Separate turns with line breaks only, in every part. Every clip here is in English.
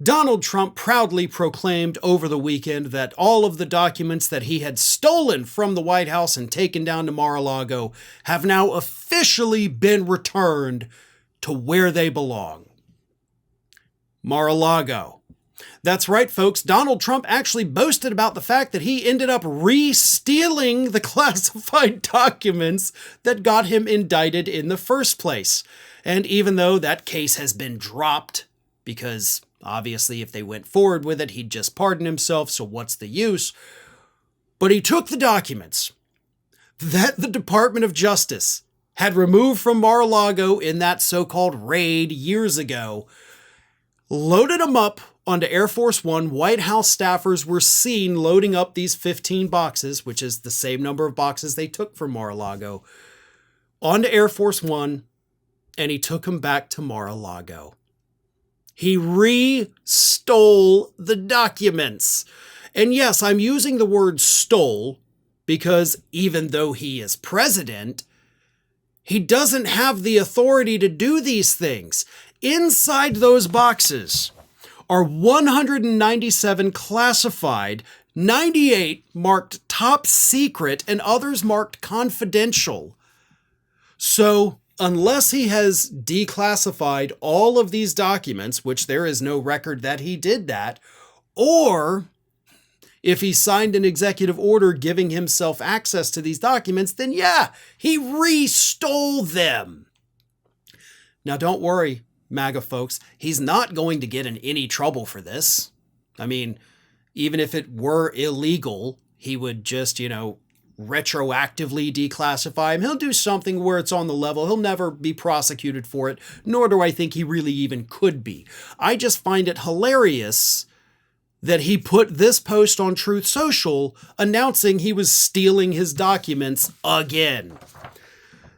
Donald Trump proudly proclaimed over the weekend that all of the documents that he had stolen from the White House and taken down to Mar-a-Lago have now officially been returned to where they belong. Mar-a-Lago. That's right, folks. Donald Trump actually boasted about the fact that he ended up re-stealing the classified documents that got him indicted in the first place. And even though that case has been dropped, because obviously if they went forward with it, he'd just pardon himself, so what's the use? But he took the documents that the Department of Justice had removed from Mar-a-Lago in that so-called raid years ago, loaded them up onto Air Force One. White House staffers were seen loading up these 15 boxes, which is the same number of boxes they took from Mar-a-Lago, onto Air Force One, and he took them back to Mar-a-Lago. He re-stole the documents. And yes, I'm using the word stole because even though he is president, he doesn't have the authority to do these things. Inside those boxes are 197 classified, 98 marked top secret, and others marked confidential. So, unless he has declassified all of these documents, which there is no record that he did that, or if he signed an executive order giving himself access to these documents, then yeah, he re-stole them. Now, don't worry, MAGA folks, he's not going to get in any trouble for this. I mean, even if it were illegal, he would just, retroactively declassify him. He'll do something where it's on the level. He'll never be prosecuted for it, nor do I think he really even could be. I just find it hilarious that he put this post on Truth Social announcing he was stealing his documents again.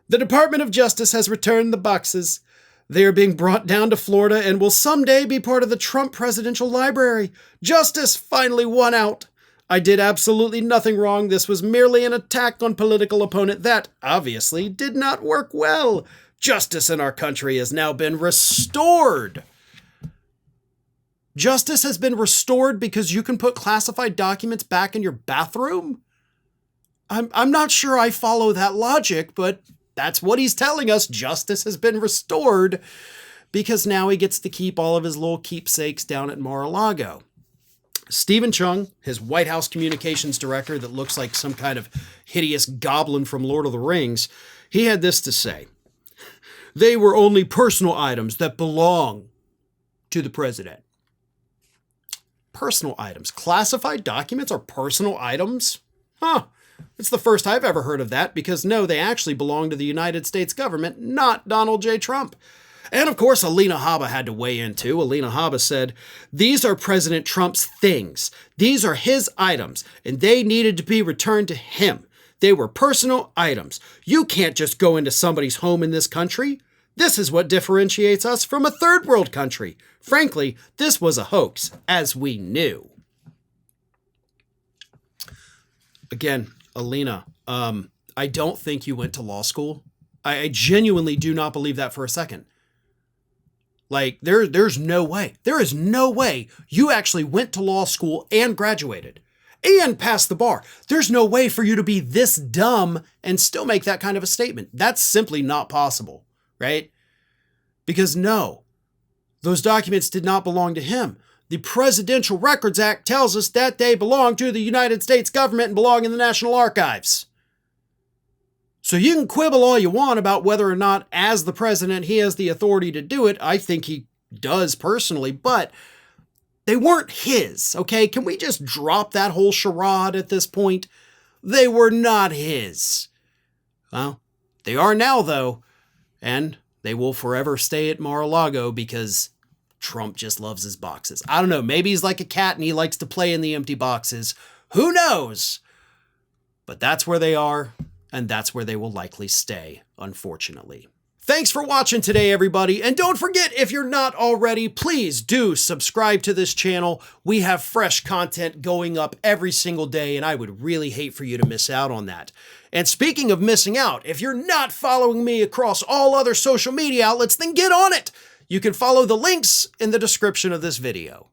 The Department of Justice has returned the boxes. They are being brought down to Florida and will someday be part of the Trump Presidential Library. Justice finally won out. I did absolutely nothing wrong. This was merely an attack on political opponent that, obviously, did not work well. Justice in our country has now been restored. Justice has been restored because you can put classified documents back in your bathroom? I'm not sure I follow that logic, but that's what he's telling us. Justice has been restored because now he gets to keep all of his little keepsakes down at Mar-a-Lago. Stephen Chung, his White House communications director that looks like some kind of hideous goblin from Lord of the Rings, he had this to say. They were only personal items that belong to the president. Personal items. Classified documents are personal items? Huh. It's the first I've ever heard of that because no, they actually belong to the United States government, not Donald J. Trump. And of course, Alina Habba had to weigh in too. Alina Habba said, these are President Trump's things. These are his items, and they needed to be returned to him. They were personal items. You can't just go into somebody's home in this country. This is what differentiates us from a third world country. Frankly, this was a hoax, as we knew. Again, Alina, I don't think you went to law school. I genuinely do not believe that for a second. Like, there's no way. There is no way you actually went to law school and graduated and passed the bar. There's no way for you to be this dumb and still make that kind of a statement. That's simply not possible, right? Because no, those documents did not belong to him. The Presidential Records Act tells us that they belong to the United States government and belong in the National Archives. So you can quibble all you want about whether or not, as the president, he has the authority to do it. I think he does personally, but they weren't his, okay? Can we just drop that whole charade at this point? They were not his. Well, they are now, though, and they will forever stay at Mar-a-Lago because Trump just loves his boxes. I don't know, maybe he's like a cat and he likes to play in the empty boxes. Who knows? But that's where they are. And that's where they will likely stay, unfortunately. Thanks for watching today, everybody. And don't forget, if you're not already, please do subscribe to this channel. We have fresh content going up every single day, and I would really hate for you to miss out on that. And speaking of missing out, if you're not following me across all other social media outlets, then get on it. You can follow the links in the description of this video.